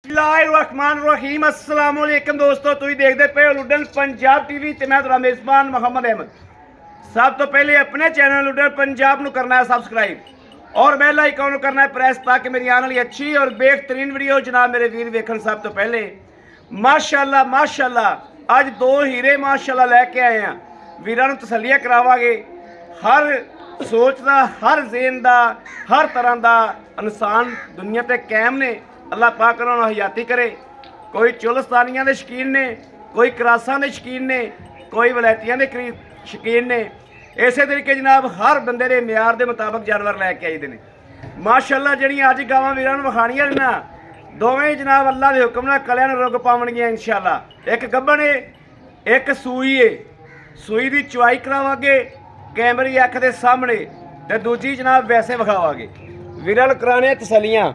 बिस्मिल्लाहिर्रहमानिर्रहीम अस्सलाम वालेकुम दोस्तों, तुम देखते पे लुडन पंजाब टीवी ते मैं तेरा मेज़बान मोहम्मद अहमद। सब तो पहले अपने चैनल लुडन पंजाब को करना है सबसक्राइब और बेल आइकन को करना है प्रेस ताकि मेरी आने वाली अच्छी और बेहतरीन वीडियो जनाब मेरे वीर वेखन। सब तो पहले माशाल्लाह माशाल्लाह अज दो हीरे माशाल्लाह लैके आए हैं। वीरां नूं तसल्लियां करावांगे। हर सोच का हर जेन का हर तरह का इंसान दुनिया ते कायम ने। अल्लाह पाक उन्होंने हयाती करे। कोई चुलस्तानियां के शकीन ने, कोई क्रासां के शकीन ने, कोई वलैतियां के शकीन ने। इस तरीके जनाब हर बंदे के म्यार के मुताबिक जानवर लैके आईदे ने। माशाल्लाह जड़ियाँ अज गावां वीरां नूं विखाणियां ना दोवें जनाब अल्लाह के हुक्म नाल कलियां नूं रुग पावणगियां इंशाअल्लाह। एक गब्बन है, एक सूई है। सूई की चवाई करावांगे कैमरे अख के सामने, तो दूजी जनाब वैसे विखावांगे। वीरां नूं कराने तसल्लियां।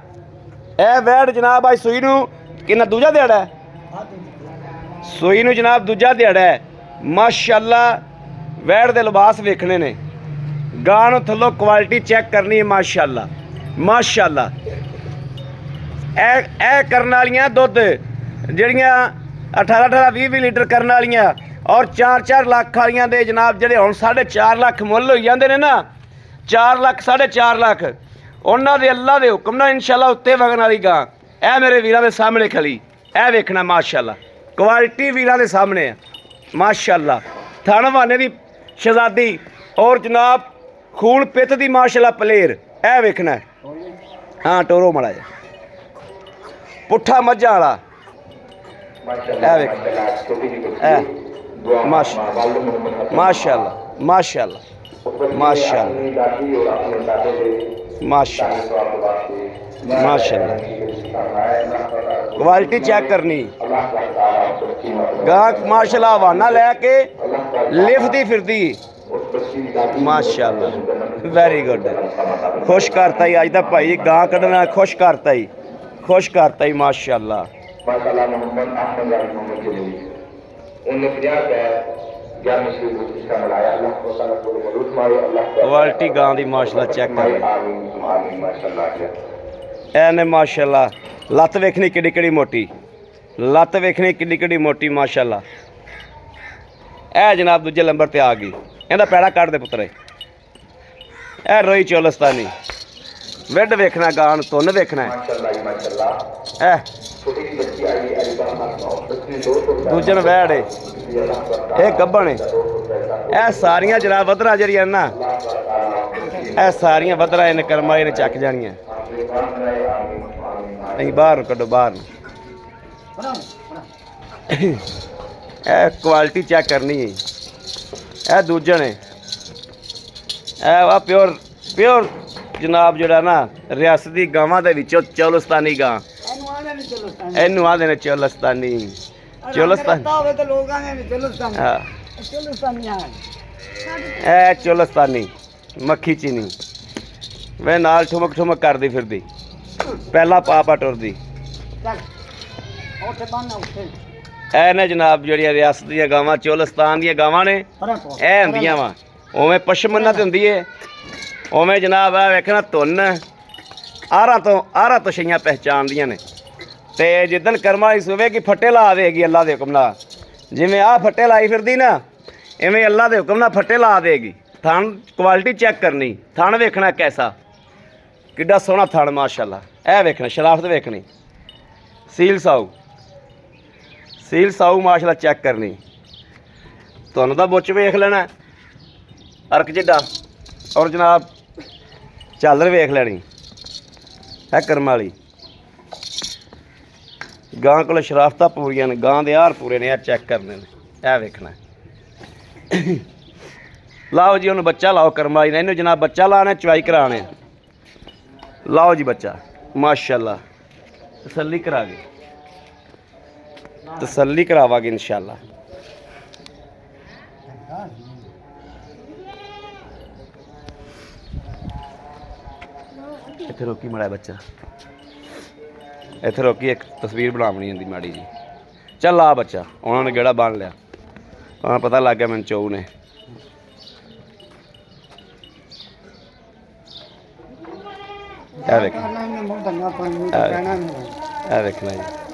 ए वैड़ जनाब अज सूई नूं किन्ना दूजा दिहाड़ा है? सूई नूं जनाब दूजा दिहाड़ा है। माशाअल्लाह वैड़ दे लिबास वेखने ने। गां नूं थल्लों क्वालिटी चैक करनी है माशाअल्लाह माशाअल्लाह। ए करन वालियां दुध जड़ियां 18-20 लीटर करन वालियां और 4-4 लाख वालियां दे जनाब जेडे हुण 4.5 लाख मुੱਲ होई जांदे ने ना, 4 लाख 4.5 लाख उन्हां दे अल्लाह दे हुक्म नाल इंशाअल्लाह उत्ते वगन वाली गां ए मेरे वीरां दे सामने खली। ए वेखना माशाअल्लाह क्वालिटी वीरां दे सामने है माशाअल्लाह। थण वाने दी शहजादी और जनाब खून पित दी माशाअल्लाह पलेर। ए वेखना हाँ टोरो माड़ा जा पुट्ठा मझां वाला। ए वेख माशाअल्लाह माशाअल्लाह माशाअल्लाह माशाअल्लाह माशाअल्लाह क्वालिटी चेक करनी। गां माशाअल्लाह हवाना लैके लिफदी फिरदी माशाअल्लाह। Very good. खुश करता ही अज दा भाई गां कड्ढना खुश करता ही माशाअल्लाह। क्वालिटी गां दी माशाअल्लाह चेक कर एने माशाअल्लाह। लत्त वेखनी किड्डी किड्डी मोटी, लत्त वेखनी किड्डी किड्डी मोटी माशाअल्लाह। ए जनाब दूजे नंबर ते आ गई। इहदा पैड़ा कट दे पुत्तरे। ए रोई चोलस्तानी विड वेखना गां नूं तुन वेखना है। दूजे न वैड़ ये गब्बन है। सारियां जनाब वधरा जड़ियां ना ए सारियां वधरा इन कर्मा इन्हें चक जानियां। नहीं बाहर कड्डो बाहर। ए क्वालिटी चेक करनी है। ए दूजे ने ए वा प्योर प्योर जनाब जड़ा ना रियासती गावां दे विचों चौलस्तानी गां। इनू आदे ने चौलस्तानी। ए चौलस्तानी मक्खी चीनी वे नाल ठुमक ठुमक करदी फिरदी पहला पापा टुरदी। ए ने जनाब जड़ियां रियासत दी गावां चौलस्तान दी गावां ने ए हुंदियां वा। उवें पशमन्ना ते हुंदी है उवें जनाब आ वेखना धुन आरा तो छइयां पहचानदियां ने। ते जिदन कर्मा वाली सुवे कि फट्टे ला देगी अल्लाह के हुक्म नाल। जिवें आ फट्टे लाई फिरदी ना इवें अल्लाह के हुक्म नाल फट्टे ला देगी। थण क्वालिटी चेक करनी, थण वेखना कैसा किड्डा सोहना थण माशाअल्लाह। ए वेखना शराफत वेखनी। सील साऊ माशाअल्लाह चेक करनी। तुहानूं दा बुच वेख लेना अर्क जिड्डा और जनाब झालर वेख लैनी है कर्मा वाली। गां को शराफतां पूरियां ने, गां दे हार पूरे ने। चेक करने ने ए वेखना। लाओ जी उन्हें बच्चा लाओ कर्मा वाली ने। इन्हूं जनाब बच्चा लाना चवाई कराने। लाओ जी बच्चा माशाअल्लाह। तसल्ली करावांगे इंशाअल्लाह। इत्थे रोकी मड़ा बच्चा, इत्थे रोकी एक तस्वीर बनावनी होंदी माड़ी जी। चल आ बच्चा उन्होंने गेड़ा बन लिया। हाँ पता लग गया मैंने चौ ने। देखना जी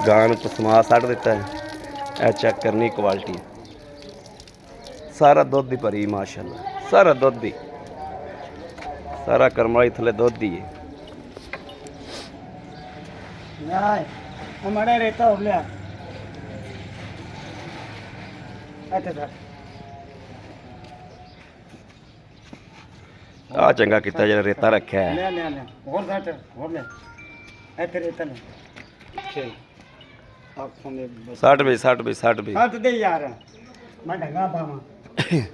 ਗਾਂ ਨੂੰ ਪਸਮਾ ਸੱਟ ਦਿੱਤਾ ਹੈ। ਇਹ ਚੈੱਕ ਕਰਨੀ ਕੁਆਲਿਟੀ, ਸਾਰਾ ਦੁੱਧ ਦੀ ਭਰੀ ਮਾਸ਼ਾਅੱਲਾ, ਸਾਰਾ ਦੁੱਧ ਦੀ, ਸਾਰਾ ਕਰਮ ਵਾਲੀ ਥੱਲੇ ਦੁੱਧ ਦੀ ਹੈ। हमारे रेता हो गया अच्छा सर ਆ ਚੰਗਾ ਕੀਤਾ ਜਿਹੜਾ ਰੇਤਾ ਰੱਖਿਆ ਹੈ। ले ले ले और सट और ले ऐसे रेता ले चल आप सुन बस 60 ਵੀ 60 ਵੀ 60 ਵੀ सट दे यार मैं ढंगा पावा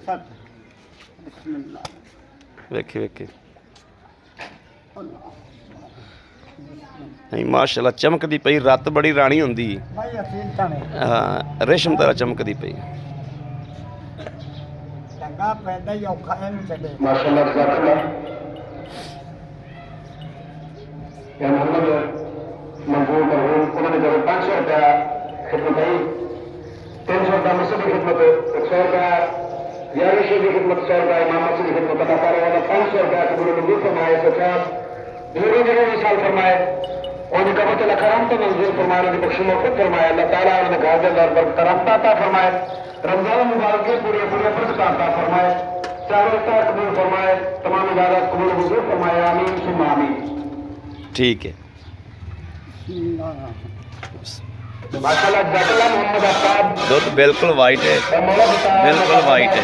सट बिस्मिल्लाह ਵੇਖੇ ਵੇਖੇ ਨਹੀਂ ਮਾਸ਼ਾਅੱਲਾ ਚਮਕਦੀ ਪਈ, ਰੱਤ ਬੜੀ ਰਾਣੀ ਹੁੰਦੀ भाई असील ताने ਹਾਂ, ਰੇਸ਼ਮ ਤਰ੍ਹਾਂ ਚਮਕਦੀ ਪਈ। ढंगा पैदा ही औखा है नहीं चले माशाल्लाह जज़ाकल्लाह या मोहम्मद मंजूर मरहूम उन्होंने जब 500 रुपया खिदमत आई, 300 रुपया मुझसे भी खिदमत, 100 रुपया यारी से भी खिदमत, 100 रुपया इमाम से भी खिदमत अदा कर रहे हैं। 500 रुपया कबूल मंजूर फरमाए, 50 धीरे धीरे मिसाल फरमाए और कबूत करम तो मंजूर फरमाए, बख्श मौक़ फरमाए। अल्लाह ताला उन्हें घर के अंदर करम अता फरमाए, रमजान मुबारक के पूरे पूरे बरकत अता फरमाए, चारों का कबूल फरमाए, तमाम इबादत कबूल मंजूर फरमाए। आमीन सुम्मा आमीन। ठीक है माशाल्लाह जज़ाकल्लाह मोहम्मद अफ्ताब दुध बिल्कुल वाइट है, बिल्कुल वाइट है।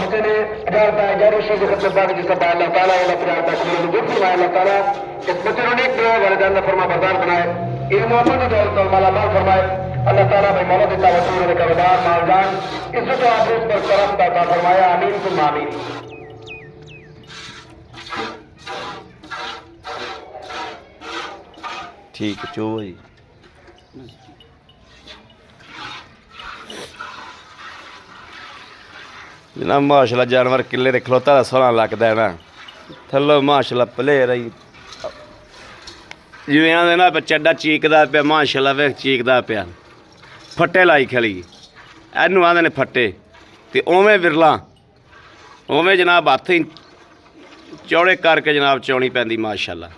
इस बच्चे ने एक वरदान फरमा बरदार बनाए, इन मोहम्मद दौलत मालामाल फरमाए। अल्लाह ताला भाई मौला देता वसूल ने कारोबार मालदान इज्जत और आबरूज पर करम दाता फरमाया। आमीन सुम्मा आमीन। ठीक है चो जी जनाब माशाल्लाह जानवर किले दे खलोता दा सोहना लगदा है ना, थल्लो माशाल्लाह भले रही जिवें आंदे ना चड्डा चीकदा पिया, माशाल्लाह वेख चीकदा पिया, फट्टे लाई खली एनू आंदे ने फट्टे, ते उवें विरला उवें जनाब हत्थ ही चौड़े करके जनाब चौनी पैंदी माशाल्लाह,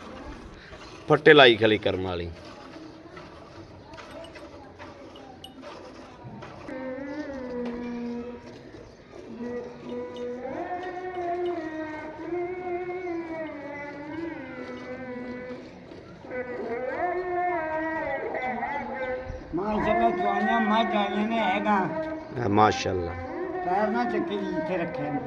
फट्टे लाई खली करम वाली। माशाल्लाह चुआइयां मज आइयां ने हैगा माशाल्लाह पैर ना चक्के इत्थे रखे ने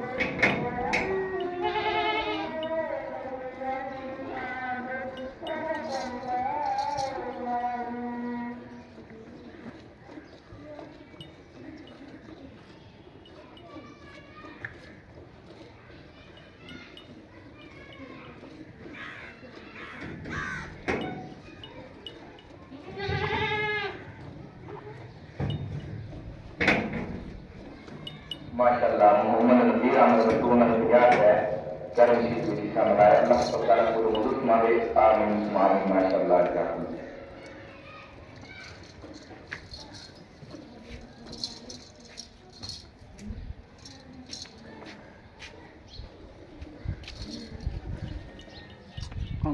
माशाल्लाह मोहम्मद नबी अहमद रसूल ने तैयार है कर्म की विधि से मनाया। अल्लाह ताला को मदद मांगे। आमीन आमीन। माशाल्लाह जज़ाकल्लाह।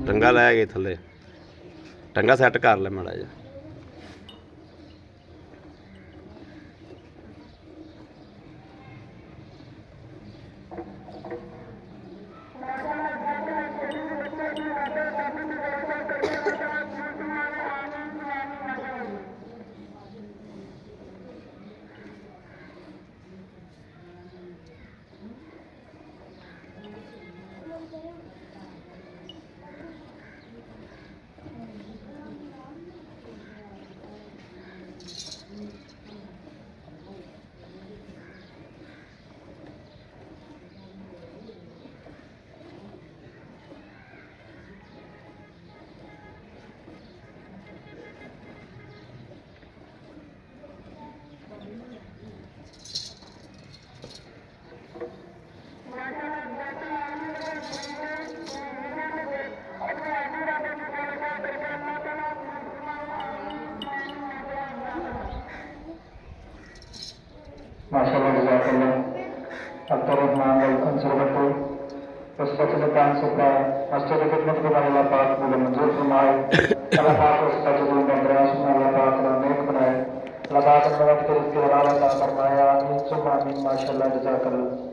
टंगा लै गए थले, टंगा सैट कर ले माड़ा जा। माशाल्लाह जज़ाकल्लाह। अब्दुर्रहमान अल-कंसरवती उस्ताद ने 500 का मस्जिद खिदमत को अल्लाह पाक को मंजूर फरमाए। अल्लाह पाक उस सजदों में बराश में अल्लाह पाक ने नेक बनाए। अता फरमाया। आमीन सुम्मा आमीन माशाअल्लाह जज़ाकल्लाह।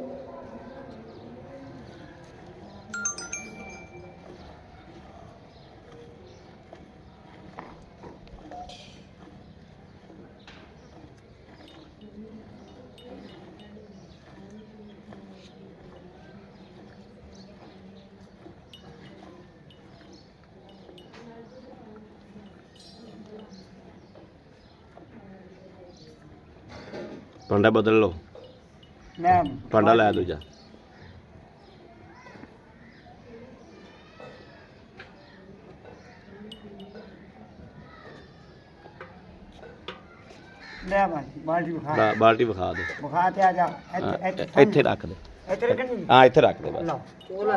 ਭਾਂਡਾ ਬਦਲ ਲਓ, मैं ਭਾਂਡਾ ਲੈ ਦੂਜਾ। ले बाल्टी बुखा ਬਾਲਟੀ ਵਿਖਾ ਦੇ। बुखा ते आ जा ਹਾਂ, ਇੱਥੇ ਰੱਖ ਦੇ। इधर करनी ਹਾਂ ਇੱਥੇ ਰੱਖ ਦੇ ਬਸ। लो चोला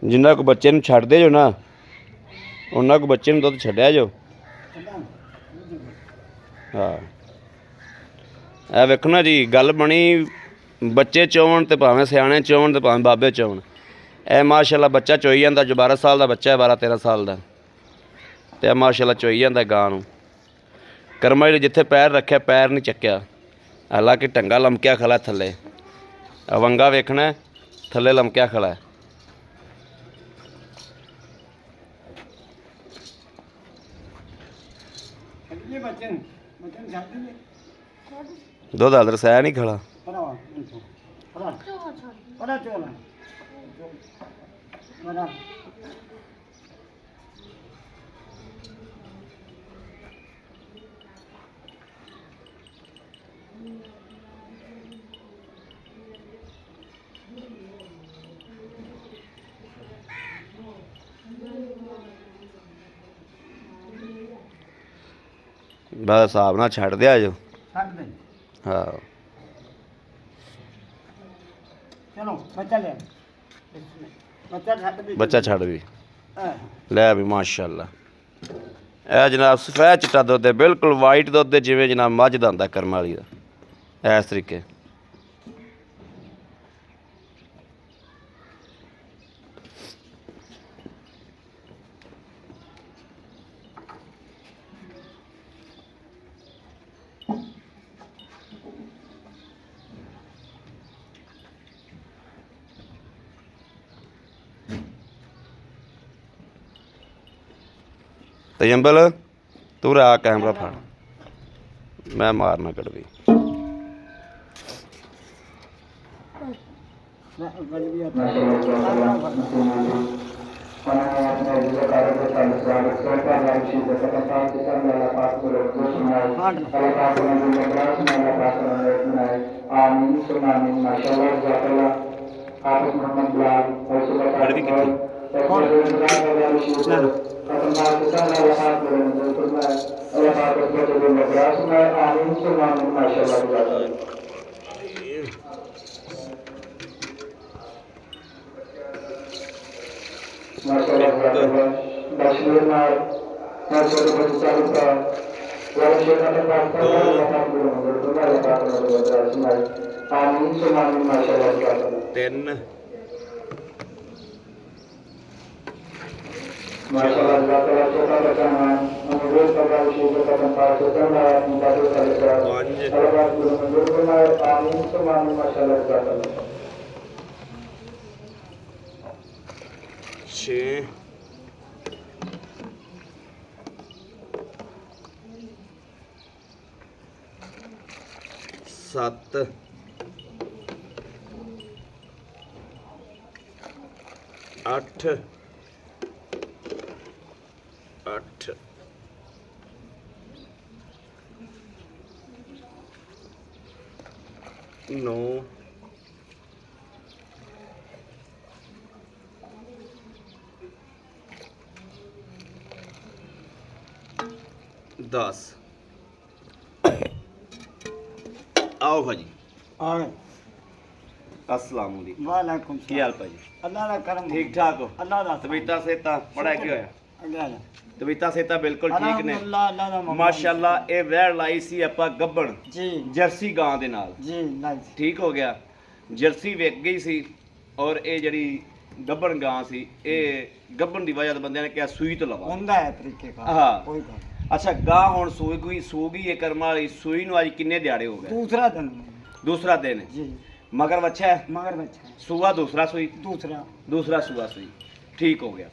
ਜਿੰਨਾ ਕੋ ਬੱਚੇ ਨੂੰ ਛੱਡਦੇ ਜੋ ਨਾ, ਉਹਨਾਂ ਕੋ ਬੱਚੇ ਨੂੰ ਦੁੱਧ ਛੱਡਿਆ ਜੋ। ਹਾਂ ਇਹ ਵੇਖੋ ਨਾ ਜੀ, ਗੱਲ ਬਣੀ ਬੱਚੇ ਚੋਣ ਤੇ ਭਾਵੇਂ ਸਿਆਣੇ ਚੋਣ ਤੇ ਭਾਵੇਂ ਬਾਬੇ ਚੋਣ। ਇਹ ਮਾਸ਼ਾਅੱਲਾ ਬੱਚਾ ਚੋਈ ਜਾਂਦਾ, ਜੋ 12 ਸਾਲ ਦਾ ਬੱਚਾ ਹੈ, 12-13 ਸਾਲ ਦਾ, ਤੇ ਇਹ ਮਾਸ਼ਾਅੱਲਾ ਚੋਈ ਜਾਂਦਾ ਗਾਂ ਨੂੰ। ਕਰਮਾਂ ਜਿਹੜੇ ਜਿੱਥੇ ਪੈਰ ਰੱਖਿਆ ਪੈਰ ਨਹੀਂ ਚੱਕਿਆ, ਹਾਲਾਂਕਿ ਟੰਗਾ ਲਮਕਿਆ ਖਲਾ ਥੱਲੇ। ਅਵੰਗਾ ਵੇਖਣਾ ਥੱਲੇ ਲਮਕਿਆ ਖਲਾ ਹੈ। ये बच्चन बच्चन जाते हैं ਦੁੱਧ ਹਾਲ ਰਸਾਇਆ ਨਹੀਂ ਖਲਾ। पड़ा पड़ा पड़ा चोला पड़ा ਬਸ ਹਿਸਾਬ ਨਾਲ ਛੱਡ ਦਿਆ ਜੋ। छाट दे ਹਾਂ चलो बच्चा ले बच्चा छाट दे ਬੱਚਾ ਛੱਡ ਵੀ हाँ। ਲੈ ਵੀ ਮਾਸ਼ਾਅੱਲਾ। ਇਹ ਜਨਾਬ ਸਫੈਦ ਚਿੱਟਾ ਦੁੱਧ ਹੈ, ਬਿਲਕੁਲ ਵਾਈਟ ਦੁੱਧ ਹੈ, ਜਿਵੇਂ ਜਨਾਬ ਮੱਝ ਦਾ ਹੁੰਦਾ ਕਰਮ ਵਾਲੀ ਦਾ, ਇਸ ਤਰੀਕੇ। ਤਜੰਬਲ ਤੂੰ ਰਾ ਕੈਮਰਾ ਫੜ, ਮੈਂ ਮਾਰਨਾ ਕੜਵੀ। ना बड़ी भी आता Yang syaitan terpaksa melakukan guru-guru melakukan guru-guru semai. Amin semamin masyarakat. 3 Masalah telah kita bersama menurut pada usia tempat sesuatu minta dosa besar. Kalau guru-guru semai. Amin semamin masyarakat. 6 7 8 8 9 10 आओ भाजी आए अस्सलाम वालेकुम वालेकुम की हाल भाजी अल्लाह दा करम ठीक ठाक हो अल्लाह दा तबीयतां सेहतां बड़ा की होया अल्लाह तबीयतां सेहतां बिल्कुल ठीक ने अल्लाह दा माशाअल्लाह ਇਹ ਵਹਿੜ ਲਾਈ ਸੀ ਆਪਾਂ ਗੱਬਣ जी ਜਰਸੀ ਗਾਂ ਦੇ ਨਾਲ जी नाइस ਠੀਕ ਹੋ ਗਿਆ ਜਰਸੀ ਵਿਕ ਗਈ ਸੀ ਔਰ ਇਹ ਜਿਹੜੀ ਗੱਬਣ ਗਾਂ ਸੀ ਇਹ ਗੱਬਣ ਦੀ ਵਜ੍ਹਾ ਤੋਂ ਬੰਦਿਆਂ ਨੇ ਕਿਹਾ ਸੂਈ ਤੋਂ ਲਵਾ ਹੁੰਦਾ है तरीके का हाँ। कोई बात ਅੱਛਾ ਗਾਂ ਹੁਣ ਸੂ ਗਈ ਇਹ ਕਰਮ ਵਾਲੀ ਸੂਈ ਨੂੰ ਅੱਜ ਕਿੰਨੇ ਦਿਹਾੜੇ ਹੋ ਗਏ दूसरा दिन ਦੂਸਰਾ ਦਿਨ ਹੈ जी ਮਗਰ ਬੱਚਾ ਹੈ मगर बच्चा ਸੂਆ ਦੂਸਰਾ ਸੂਈ दूसरा ਸੂਆ ਸੂਈ ਠੀਕ ਹੋ ਗਿਆ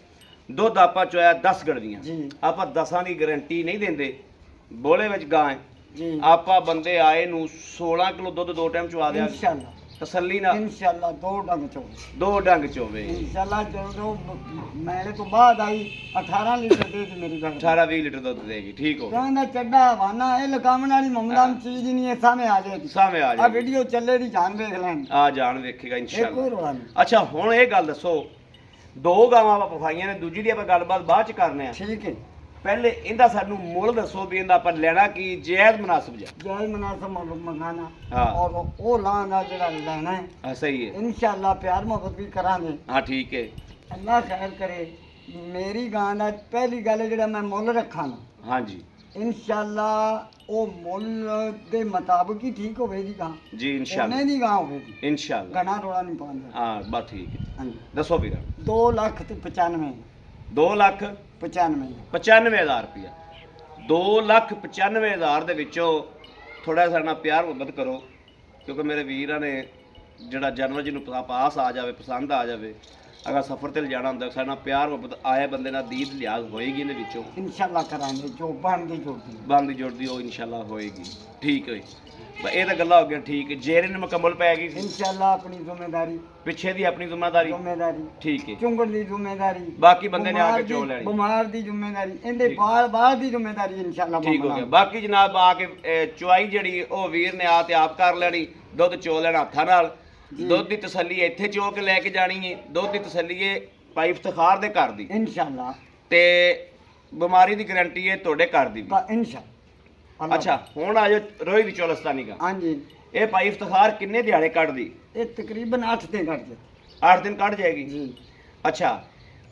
ਦੁੱਧ ਆਪਾਂ ਚੋਇਆ 10 ਗੜਵੀਆਂ जी ਆਪਾਂ 10 ਦੀ ਗਾਰੰਟੀ ਨਹੀਂ ਦਿੰਦੇ ਬੋਲੇ ਵਿੱਚ ਗਾਂ ਹੈ जी ਆਪਾਂ ਬੰਦੇ ਆਏ ਨੂੰ 16 ਕਿਲੋ ਦੁੱਧ ਦੋ ਟਾਈਮ ਚਵਾ ਦਿਆ इंशाल्लाह ਤਸੱਲੀ ਨਾਲ इंशाल्लाह दो डंग चौबीस ਦੋ ਡੰਗ ਚੋਵੇ इंशाल्लाह जो मैंने तो बाद आई 18 लीटर दे दी मेरी गाय 18 20 ਲੀਟਰ ਦੁੱਧ ਦੇਗੀ ਠੀਕ ਹੋ ਗਿਆ कहना चड्डा वाना ए लगावन वाली ममदाम चीज ही नहीं है सामने आ जाएगी ਸਾਹਮਣੇ ਆ आ ਜਾ वीडियो चले दी जान देख लें ਆ ਜਾਣ ਵੇਖੇਗਾ एक ਇਨਸ਼ਾਅੱਲਾ और वाली ਅੱਛਾ ਹੁਣ ਇਹ ਗੱਲ ਦੱਸੋ ਦੋ ਗਾਵਾਂ ਆਪਾਂ ਪਫਾਈਆਂ ਨੇ ਦੂਜੀ ਦੀ ਆਪਾਂ ਗੱਲਬਾਤ ਬਾਅਦ ਚ ਕਰਨੇ ਆ ठीक है ਪਹਿਲੇ ਇਹਦਾ ਸਾਨੂੰ ਮੁੱਲ ਦੱਸੋ ਵੀ ਇਹਦਾ ਆਪਾਂ ਲੈਣਾ ਕੀ ਜਾਇਜ਼ ਮੁਨਾਸਬ ਜਾ जय मुनासिब मंगाना हाँ। और वो लाना जरा लेना है ਹਾਂ ਸਹੀ ਹੈ इंशाल्लाह प्यार मोहब्बत भी करांगे ਹਾਂ ਠੀਕ ਹੈ अल्लाह खैर करे मेरी गां दा पहली गल जेड़ा मैं मुੱਲ ਰੱਖਾਂ ना ਹਾਂਜੀ इंशाल्लाह ਉਹ ਮੁੱਲ ਦੇ ਮੁਤਾਬਕ ਹੀ ਠੀਕ ਹੋਵੇਗੀ ਗਾਂ ਜੀ ਉਹਨੇ ਇਨਸ਼ਾਅੱਲਾ ਦੀ ਗਾਂ ਹੋਵੇਗੀ ਇਨਸ਼ਾਅੱਲਾ ਗਣਾ ਰੋਲਾ ਨਹੀਂ ਪਾਉਂਦਾ ਹਾਂ ਬਸ ਠੀਕ ਹੈ ਹਾਂਜੀ ਦੱਸੋ ਵੀਰ 2 ਲੱਖ ਤੇ 95 2 ਲੱਖ 95 95000 ਰੁਪਇਆ 2,95,000 ਦੇ ਵਿੱਚੋਂ ਥੋੜਾ ਸਾਡੇ ਨਾਲ ਪਿਆਰ ਮੁਹੱਬਤ ਕਰੋ ਕਿਉਂਕਿ ਮੇਰੇ ਵੀਰਾਂ ਨੇ ਜਿਹੜਾ ਜਾਨਵਰ ਜਿਹਨੂੰ ਪਾਸ ਆ ਜਾਵੇ ਪਸੰਦ ਆ ਜਾਵੇ ਅਗਰ ਸਫ਼ਰ ਤੇ ਲਿਜਾਣਾ ਹੁੰਦਾ ਸਾਡੇ ਨਾਲ ਪਿਆਰ ਮੁਹੱਬਤ ਆਏ ਬੰਦੇ ਨਾਲ ਦੀਦ ਲਿਆਜ਼ ਹੋਏਗੀ ਇਹਦੇ ਵਿੱਚੋਂ इंशाल्लाह करांगे जो बनदी जोड़दी ਬੰਦ ਜੁੜਦੀ ਉਹ ਇਨਸ਼ਾਅੱਲਾ ਹੋਏਗੀ ਠੀਕ ਹੈ ਇਹ ਤਾਂ ਗੱਲਾਂ ਹੋ ਗਈਆਂ ਠੀਕ ਹੈ ਜੇਰੇ ਨੂੰ ਮੁਕੰਮਲ ਪੈ ਗਈ इंशाल्लाह अपनी जिम्मेदारी ਪਿੱਛੇ ਦੀ ਆਪਣੀ ਜ਼ਿੰਮੇਵਾਰੀ ਠੀਕ ਹੈ ਚੁੰਗੜ ਦੀ ਜ਼ਿੰਮੇਦਾਰੀ ਬਾਕੀ ਬੰਦੇ ਨੇ ਆ ਕੇ ਚੋ ਲੈਣੀ ਬਿਮਾਰ ਦੀ ਜ਼ਿੰਮੇਦਾਰੀ ਇਹਦੇ ਠੀਕ। ਬਾਹਰ ਦੀ ਜ਼ਿੰਮੇਦਾਰੀ ਇੰਸ਼ਾਅੱਲਾਹ ਠੀਕ ਹੋ ਗਿਆ ਬਾਕੀ ਜਨਾਬ ਆ ਕੇ ਚੁਆਈ ਜਿਹੜੀ ਉਹ ਵੀਰ ਨੇ ਆ ਤੇ ਆਪ ਕਰ ਲੈਣੀ ਦੁੱਧ ਚੋ ਲੈਣਾ ਹੱਥਾਂ ਨਾਲ ਜੀ। ਦੁੱਧ ਦੀ ਤਸੱਲੀ ਇੱਥੇ ਚੋ ਕੇ ਲੈ ਕੇ ਜਾਣੀ ਹੈ ਦੁੱਧ ਦੀ ਤਸੱਲੀ ਹੈ ਭਾਈ ਇਫਤਖਾਰ ਦੇ ਘਰ ਦੀ ਇੰਸ਼ਾਅੱਲਾਹ ਤੇ ਬਿਮਾਰੀ ਦੀ ਗਾਰੰਟੀ ਹੈ ਤੁਹਾਡੇ ਘਰ ਦੀ ਵੀ ਇੰਸ਼ਾਅੱਲਾਹ ਅੱਛਾ ਹੁਣ ਆ ਜਾਓ ਰੋਈ ਦੀ ਚੋਲਸਤਾਨੀ ਦਾ ਹਾਂਜੀ ਇਹ ਭਾਈ ਇਫਤਖਾਰ ਕਿੰਨੇ ਦਿਹਾੜੇ ਕੱਢਦੀ ਇਹ ਤਕਰੀਬਨ 8 ਦਿਨ ਕੱਢ ਜੇ 8 ਦਿਨ ਕੱਢ ਜਾਏਗੀ ਜੀ ਅੱਛਾ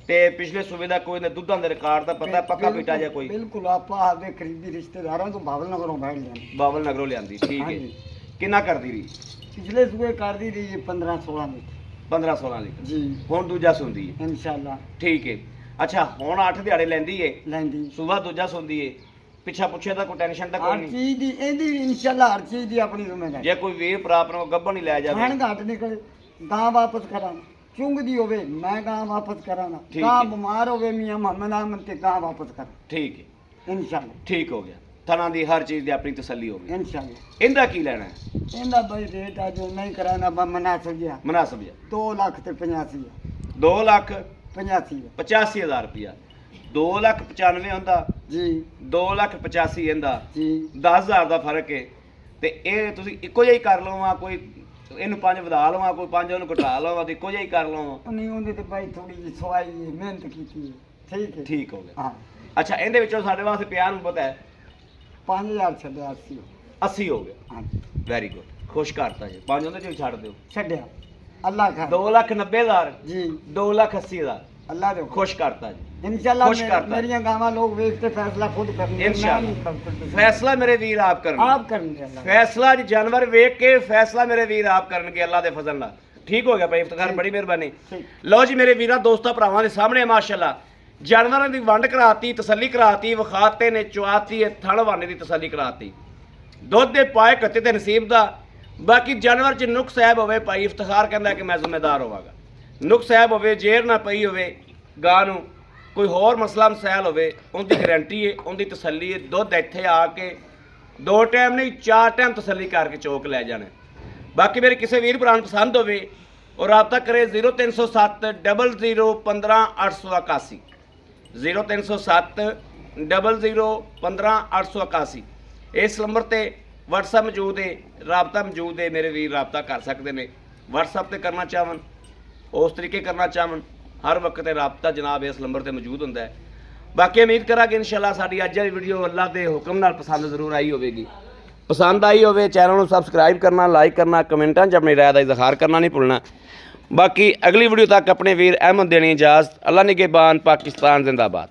ਤੇ ਪਿਛਲੇ ਸੂਬੇ ਦਾ ਕੋਈ ਨਾ ਦੁੱਧਾਂ ਦੇ ਰਿਕਾਰਡ ਦਾ ਪਤਾ ਪੱਕਾ ਪੀਟਾ ਜਾਂ ਕੋਈ ਬਿਲਕੁਲ ਆਪਾਂ ਆਪਦੇ ਖਰੀਦੀ ਰਿਸ਼ਤੇਦਾਰਾਂ ਤੋਂ ਬਾਬਲ ਨਗਰੋਂ ਬੈਠ ਜਾਂਦੇ ਬਾਬਲ ਨਗਰੋਂ ਲਿਆਂਦੀ ਠੀਕ ਹੈ ਹਾਂਜੀ। ਕਿੰਨਾ ਕਰਦੀ ਰਹੀ ਪਿਛਲੇ ਸੂਏ ਕਰਦੀ ਰਹੀ 15 16 ਲੀਟਰ 15 16 ਲੀਟਰ ਜੀ ਹੁਣ ਦੂਜਾ ਸੁੰਦੀ ਹੈ ਇੰਸ਼ਾਅੱਲਾਹ ਠੀਕ ਹੈ ਅੱਛਾ ਹੁਣ 8 ਦਿਹਾੜੇ ਲੈਂਦੀ ਏ ਲੈਂਦੀ ਸਵੇਰ ਦੂਜਾ ਸੁੰਦੀ ਏ ਪਿੱਛਾ ਪੁੱਛੇ ਤਾਂ ਕੋਈ ਟੈਨਸ਼ਨ ਤਾਂ ਕੋਈ ਹਰ ਨਹੀਂ ਚੀਜ਼ ਦੀ ਇਹਦੀ ਇੰਸ਼ਾਅੱਲਾਹ ਹਰ ਚੀਜ਼ ਦੀ ਆਪਣੀ ਜ਼ਿੰਮੇਦਾਰੀ ਜੇ ਕੋਈ ਵੀਰ ਭਰਾ ਆਪਣਾ ਗੱਭਣ ਹੀ ਲੈ ਜਾਵੇ ਖਾਣ ਘਾਟ ਨਿਕਲੇ ਗਾਂ ਵਾਪਸ ਕਰਾਂ ਚੁੰਗਦੀ ਹੋਵੇ ਮੈਂ ਗਾਂ ਵਾਪਸ ਕਰਾਂਗਾ ਠੀਕ ਗਾਂ ਹੈ। ਬਿਮਾਰ ਹੋਵੇ ਮੀਆਂ ਮੁਹੰਮਦ ਅਹਿਮਦ ਤੇ ਗਾਂ ਵਾਪਸ ਕਰਾਂ ਠੀਕ ਹੈ ਇੰਸ਼ਾਅੱਲਾਹ ਠੀਕ ਹੋ ਗਿਆ ਥਣਾ ਦੀ ਹਰ ਚੀਜ਼ ਦੀ ਆਪਣੀ ਤਸੱਲੀ ਹੋ ਗਈ ਇੰਸ਼ਾਅੱਲਾਹ ਇਹਦਾ ਕੀ ਲੈਣਾ ਹੈ ਇਹਦਾ ਬਈ ਰੇਟ ਆ ਜੋ ਨਹੀਂ ਕਰਾਣਾ ਮਨਾਸਬ ਜਿਹਾ ਮੁਨਾਸਬ ਜਿਹਾ 2 ਲੱਖ ਤੇ 85 2 ਲੱਖ 85 85000 ਰੁਪਇਆ 2,95,000 ਹੁੰਦਾ ਜੀ 2,85,000 ਇਹਦਾ ਜੀ 10000 ਦਾ ਫਰਕ ਹੈ ਤੇ ਇਹ ਤੁਸੀਂ ਇੱਕੋ ਜਿਹਾ ਹੀ ਕਰ ਲਵਾਂ ਕੋਈ ਇਹਨੂੰ 5 ਵਧਾ ਲਵਾਂ ਕੋਈ 5 ਉਹਨੂੰ ਘਟਾ ਲਵਾਂ ਤੇ ਇੱਕੋ ਜਿਹਾ ਹੀ ਕਰ ਲਵਾਂ ਉਹ ਨਹੀਂ ਉਹਦੇ ਤੇ ਭਾਈ ਥੋੜੀ ਜਿਹੀ ਸਵਾਈ ਹੈ, ਮਿਹਨਤ ਕੀਤੀ ਹੈ ਠੀਕ ਹੈ ਠੀਕ ਹੋ ਗਿਆ ਹਾਂ ਅੱਛਾ ਇਹਦੇ ਵਿੱਚੋਂ ਸਾਡੇ ਵਾਸਤੇ ਪਿਆਰ ਨੂੰ ਪਤਾ ਹੈ 5000 ਛੱਡਿਆ 80 80 ਹੋ ਗਿਆ ਹਾਂ ਵੈਰੀ ਗੁੱਡ ਖੁਸ਼ ਕਰਤਾ ਜੀ 5 ਉਹਦੇ ਚੋਂ ਹੀ ਛੱਡ ਦਿਓ ਛੱਡਿਆ ਅੱਲਾਹ ਖੈਰ 2,90,000 ਜੀ 2,80,000 ਅੱਲਾਹ ਦੇ ਖੁਸ਼ ਕਰਤਾ ਜੀ इंशाल्लाह खुश करता है। मेरियां गावां लोग वेखते फैसला खुद करने इंशाल्लाह फैसला मेरे वीर आप करन आप करने अल्लाह फैसला जी जानवर वेख के फैसला मेरे वीर आप करनगे अल्लाह दे फजल नाल ठीक हो गया भाई इफ्तिखार बड़ी मेहरबानी लो जी मेरे वीरां दोस्तां भरावां दे सामने माशाअल्लाह जानवरां दी वंड कराती तसल्ली कराती विखाते ने चुआती थण वाने दी तसल्ली कराती दुध दे पाए कत्ते ते नसीब दा बाकी जानवर च नुक्स ऐब होवे भाई इफ्तिखार कहंदा कि मैं जिम्मेदार होवांगा नुक्स ऐब होवे जेर ना पई होवे गां नूं कोई होर मसला मसैल होवे उनकी गारंटी है उनकी तसल्ली है दुध इत्थे आके 2 टाइम नहीं 4 टाइम तसल्ली करके चौक लै जाना बाकी मेरे किसी वीर भरा पसंद होवे और रबता करे 0307 00 15 881 0307 00 15 881 इस नंबर ते WhatsApp मौजूद है रबता मौजूद है मेरे वीर रबता कर सकते हैं WhatsApp ते करना चाहन उस तरीके करना चाहन हर वक्त रबता जनाब इस नंबर पर मौजूद होंदा है बाकी उम्मीद करा कि इंशाल्लाह साडी अज वाली वीडियो अल्लाह के हुक्म नाल पसंद जरूर आई होगी पसंद आई होवे चैनल को सबसक्राइब करना लाइक करना कमेंटा च अपनी राय का इजहार करना नहीं भूलना बाकी अगली वीडियो तक अपने वीर अहमद देनी इजाजत अल्लाह निगहबान पाकिस्तान जिंदाबाद।